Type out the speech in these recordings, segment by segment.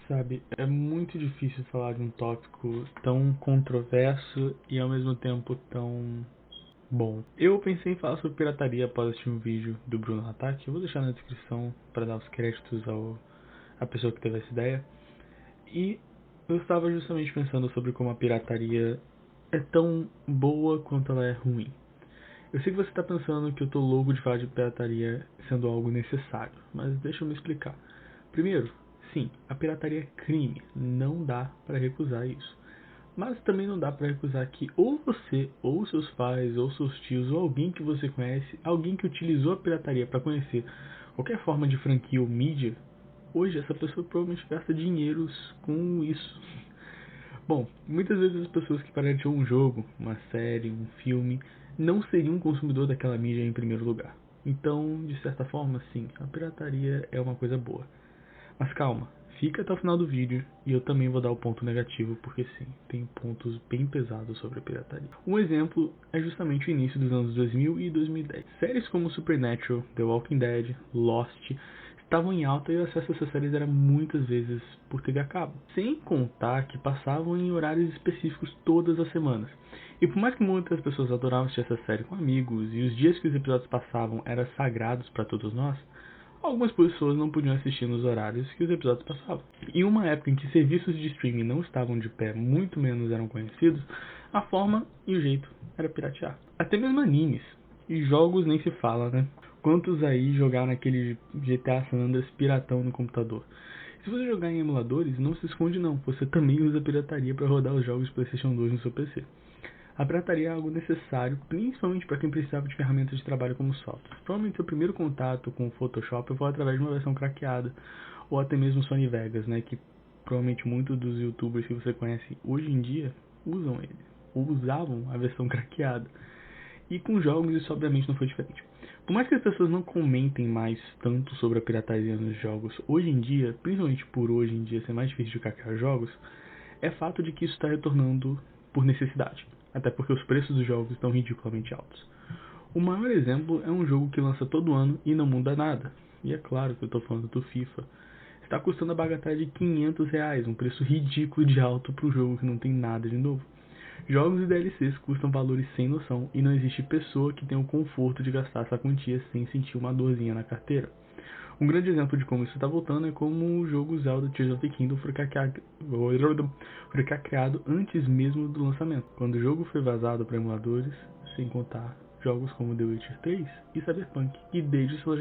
Sabe, é muito difícil falar de um tópico tão controverso e ao mesmo tempo tão bom. Eu pensei em falar sobre pirataria após assistir um vídeo do Bruno Hatak. Eu vou deixar na descrição para dar os créditos à pessoa que teve essa ideia. E eu estava justamente pensando sobre como a pirataria é tão boa quanto ela é ruim. Eu sei que você está pensando que eu tô louco de falar de pirataria sendo algo necessário, mas deixa eu me explicar. Primeiro, sim, a pirataria é crime, não dá para recusar isso. Mas também não dá para recusar que ou você, ou seus pais, ou seus tios, ou alguém que você conhece, alguém que utilizou a pirataria para conhecer qualquer forma de franquia ou mídia, hoje essa pessoa provavelmente gasta dinheiros com isso. Bom, muitas vezes as pessoas que pirateam um jogo, uma série, um filme, não seriam um consumidor daquela mídia em primeiro lugar. Então, de certa forma, sim, a pirataria é uma coisa boa. Mas calma, fica até o final do vídeo e eu também vou dar o ponto negativo, porque sim, tem pontos bem pesados sobre a pirataria. Um exemplo é justamente o início dos anos 2000 e 2010. Séries como Supernatural, The Walking Dead, Lost estavam em alta e o acesso a essas séries era muitas vezes por TV a cabo. Sem contar que passavam em horários específicos todas as semanas. E por mais que muitas pessoas adoravam assistir essa série com amigos e os dias que os episódios passavam eram sagrados para todos nós, algumas pessoas não podiam assistir nos horários que os episódios passavam. Em uma época em que serviços de streaming não estavam de pé, muito menos eram conhecidos, a forma e o jeito era piratear. Até mesmo animes. E jogos nem se fala, né? Quantos aí jogaram aquele GTA San Andreas piratão no computador? Se você jogar em emuladores, não se esconde não, você também usa pirataria para rodar os jogos de PlayStation 2 no seu PC. A pirataria é algo necessário, principalmente para quem precisava de ferramentas de trabalho como software. Provavelmente seu primeiro contato com o Photoshop foi através de uma versão craqueada, ou até mesmo Sony Vegas, né, que provavelmente muitos dos youtubers que você conhece hoje em dia usam ele, ou usavam a versão craqueada. E com jogos isso obviamente não foi diferente. Por mais que as pessoas não comentem mais tanto sobre a pirataria nos jogos, hoje em dia, principalmente por hoje em dia ser mais difícil de craquear jogos, é fato de que isso está retornando por necessidade, até porque os preços dos jogos estão ridiculamente altos. O maior exemplo é um jogo que lança todo ano e não muda nada, e é claro que eu estou falando do FIFA. Está custando a bagatela de R$ 500, um preço ridículo de alto para um jogo que não tem nada de novo. Jogos e DLCs custam valores sem noção e não existe pessoa que tenha o conforto de gastar essa quantia sem sentir uma dorzinha na carteira. Um grande exemplo de como isso está voltando é como o jogo Zelda Tears of the Kingdom foi criado antes mesmo do lançamento, quando o jogo foi vazado para emuladores, sem contar jogos como The Witcher 3 e Cyberpunk, que desde seu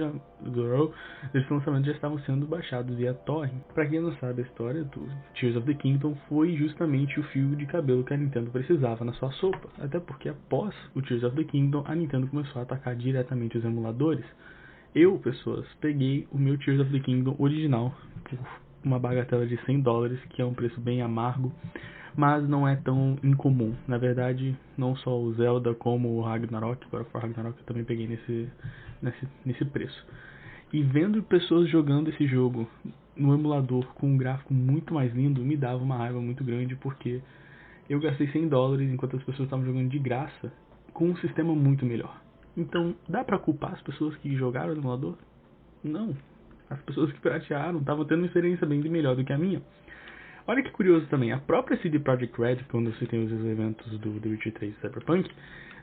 lançamento já estavam sendo baixados via torrent. Para quem não sabe a história do Tears of the Kingdom, foi justamente o fio de cabelo que a Nintendo precisava na sua sopa, até porque após o Tears of the Kingdom, a Nintendo começou a atacar diretamente os emuladores. Eu, pessoas, peguei o meu Tears of the Kingdom original por uma bagatela de US$ 100, que é um preço bem amargo, mas não é tão incomum. Na verdade, não só o Zelda como o Ragnarok, agora for Ragnarok eu também peguei nesse preço. E vendo pessoas jogando esse jogo no emulador com um gráfico muito mais lindo, me dava uma raiva muito grande, porque eu gastei US$ 100 enquanto as pessoas estavam jogando de graça com um sistema muito melhor. Então, dá pra culpar as pessoas que jogaram no emulador? Não. As pessoas que piratearam estavam tendo uma experiência bem melhor do que a minha. Olha que curioso também, a própria CD Projekt Red, quando você tem os eventos do The Witcher 3 e Cyberpunk,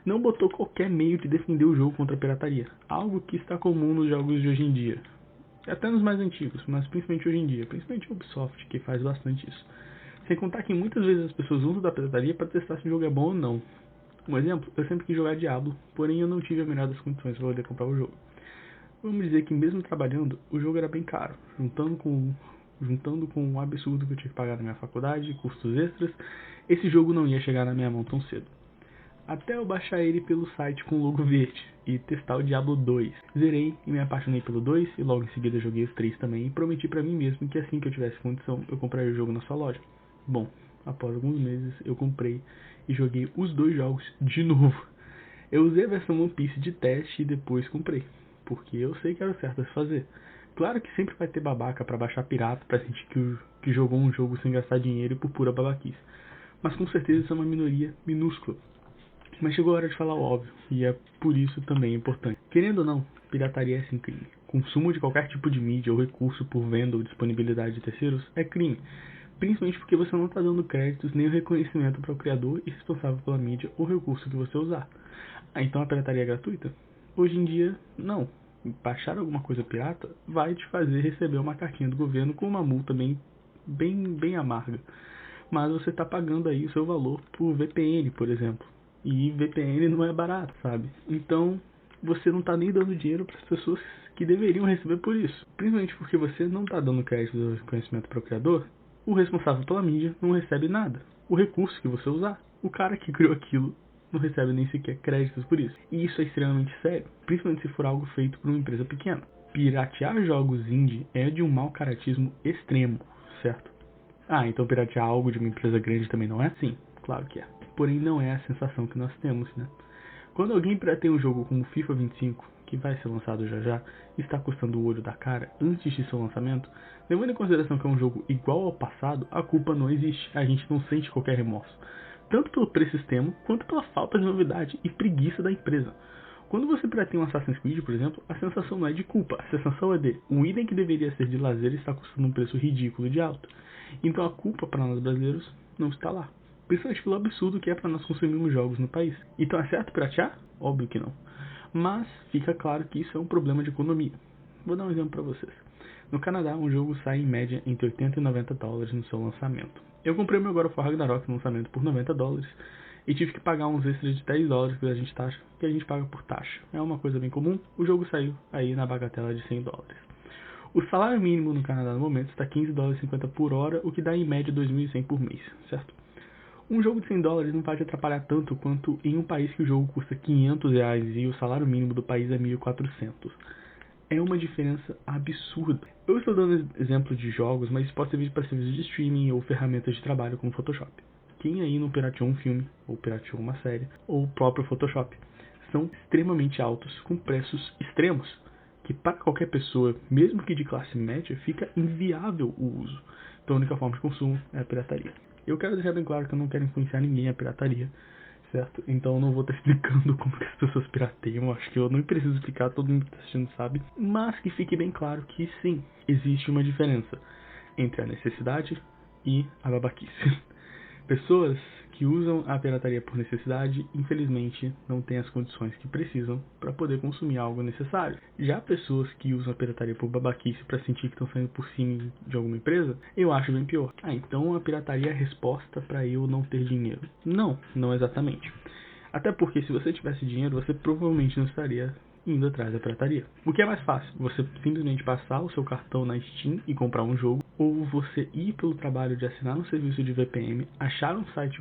não botou qualquer meio de defender o jogo contra a pirataria, algo que está comum nos jogos de hoje em dia. Até nos mais antigos, mas principalmente hoje em dia, principalmente a Ubisoft, que faz bastante isso. Sem contar que muitas vezes as pessoas usam da pirataria para testar se o jogo é bom ou não. Um exemplo, eu sempre quis jogar Diablo, porém eu não tive a melhor das condições para poder comprar o jogo. Vamos dizer que mesmo trabalhando, o jogo era bem caro, juntando com o absurdo que eu tinha que pagar na minha faculdade, custos extras, esse jogo não ia chegar na minha mão tão cedo. Até eu baixar ele pelo site com logo verde e testar o Diablo 2. Zerei e me apaixonei pelo 2 e logo em seguida joguei os 3 também e prometi pra mim mesmo que assim que eu tivesse condição eu compraria o jogo na sua loja. Bom, após alguns meses eu comprei e joguei os dois jogos de novo. Eu usei a versão One Piece de teste e depois comprei, porque eu sei que era o certo a se fazer. Claro que sempre vai ter babaca pra baixar pirata pra sentir que jogou um jogo sem gastar dinheiro e por pura babaquice, mas com certeza isso é uma minoria minúscula. Mas chegou a hora de falar o óbvio, e é por isso também importante. Querendo ou não, pirataria é sim crime. Consumo de qualquer tipo de mídia ou recurso por venda ou disponibilidade de terceiros é crime. Principalmente porque você não está dando créditos nem o reconhecimento para o criador e responsável pela mídia ou recurso que você usar. Então a pirataria é gratuita? Hoje em dia, não. Baixar alguma coisa pirata vai te fazer receber uma cartinha do governo com uma multa bem amarga. Mas você está pagando aí o seu valor por VPN, por exemplo. E VPN não é barato, sabe? Então você não está nem dando dinheiro para as pessoas que deveriam receber por isso. Principalmente porque você não está dando crédito do reconhecimento para o criador, o responsável pela mídia não recebe nada. O recurso que você usar, o cara que criou aquilo não recebe nem sequer créditos por isso. E isso é extremamente sério, principalmente se for algo feito por uma empresa pequena. Piratear jogos indie é de um mau caratismo extremo, certo? Ah, então piratear algo de uma empresa grande também não é? Sim, claro que é. Porém não é a sensação que nós temos, né? Quando alguém pirateia um jogo como FIFA 25, que vai ser lançado já, está custando o olho da cara antes de seu lançamento, levando em consideração que é um jogo igual ao passado, a culpa não existe, a gente não sente qualquer remorso. Tanto pelo preço extremo, quanto pela falta de novidade e preguiça da empresa. Quando você pirateia um Assassin's Creed, por exemplo, a sensação não é de culpa, a sensação é de um item que deveria ser de lazer está custando um preço ridículo de alto. Então a culpa para nós brasileiros não está lá. Principalmente pelo absurdo que é para nós consumirmos jogos no país. Então é certo piratear? Óbvio que não. Mas fica claro que isso é um problema de economia. Vou dar um exemplo para vocês. No Canadá, um jogo sai em média entre 80 e 90 dólares no seu lançamento. Eu comprei o meu God of War Ragnarok no lançamento por 90 dólares e tive que pagar uns extras de 10 dólares que a gente paga por taxa. É uma coisa bem comum. O jogo saiu aí na bagatela de 100 dólares. O salário mínimo no Canadá no momento está 15 dólares 50 por hora, o que dá em média 2.100 por mês, certo? Um jogo de 100 dólares não vai te atrapalhar tanto quanto em um país que o jogo custa 500 reais e o salário mínimo do país é 1.400. É uma diferença absurda. Eu estou dando exemplo de jogos, mas isso pode servir para serviços de streaming ou ferramentas de trabalho como Photoshop. Quem aí não pirateou um filme, ou pirateou uma série, ou o próprio Photoshop? São extremamente altos, com preços extremos, que para qualquer pessoa, mesmo que de classe média, fica inviável o uso. Então a única forma de consumo é a pirataria. Eu quero deixar bem claro que eu não quero influenciar ninguém a pirataria, certo? Então eu não vou estar explicando como que as pessoas pirateiam, acho que eu não preciso explicar, todo mundo que está assistindo sabe. Mas que fique bem claro que sim, existe uma diferença entre a necessidade e a babaquice. Pessoas que usam a pirataria por necessidade, infelizmente, não têm as condições que precisam para poder consumir algo necessário. Já pessoas que usam a pirataria por babaquice para sentir que estão saindo por cima de alguma empresa, eu acho bem pior. Ah, então a pirataria é a resposta para eu não ter dinheiro? Não, não exatamente. Até porque se você tivesse dinheiro, você provavelmente não estaria indo atrás da pirataria. O que é mais fácil? Você simplesmente passar o seu cartão na Steam e comprar um jogo, ou você ir pelo trabalho de assinar um serviço de VPN, achar um site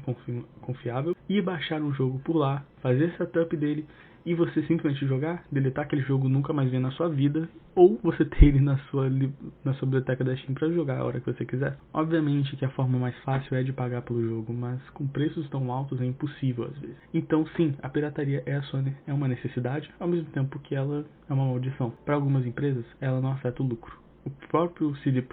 confiável e baixar um jogo por lá, fazer setup dele e você simplesmente jogar, deletar aquele jogo, nunca mais ver na sua vida, ou você ter ele na sua biblioteca da Steam para jogar a hora que você quiser. Obviamente que a forma mais fácil é de pagar pelo jogo, mas com preços tão altos é impossível às vezes. Então sim, a pirataria é uma necessidade, ao mesmo tempo que ela é uma maldição. Para algumas empresas, ela não afeta o lucro.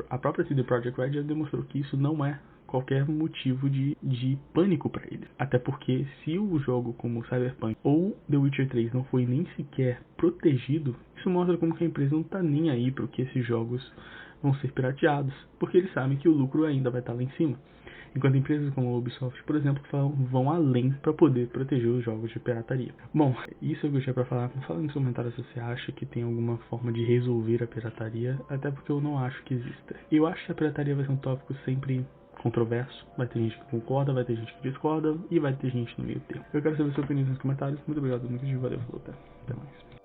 A própria CD Projekt Red já demonstrou que isso não é qualquer motivo de pânico para eles. Até porque se o jogo como Cyberpunk ou The Witcher 3 não foi nem sequer protegido, isso mostra como que a empresa não está nem aí para que esses jogos vão ser pirateados, porque eles sabem que o lucro ainda vai estar lá em cima. Enquanto empresas como a Ubisoft, por exemplo, vão além para poder proteger os jogos de pirataria. Bom, isso eu gostaria para falar. Fala nos comentários se você acha que tem alguma forma de resolver a pirataria, até porque eu não acho que exista. Eu acho que a pirataria vai ser um tópico sempre controverso, vai ter gente que concorda, vai ter gente que discorda e vai ter gente no meio termo. Eu quero saber sua opinião nos comentários. Muito obrigado, muito valeu, falou, até mais.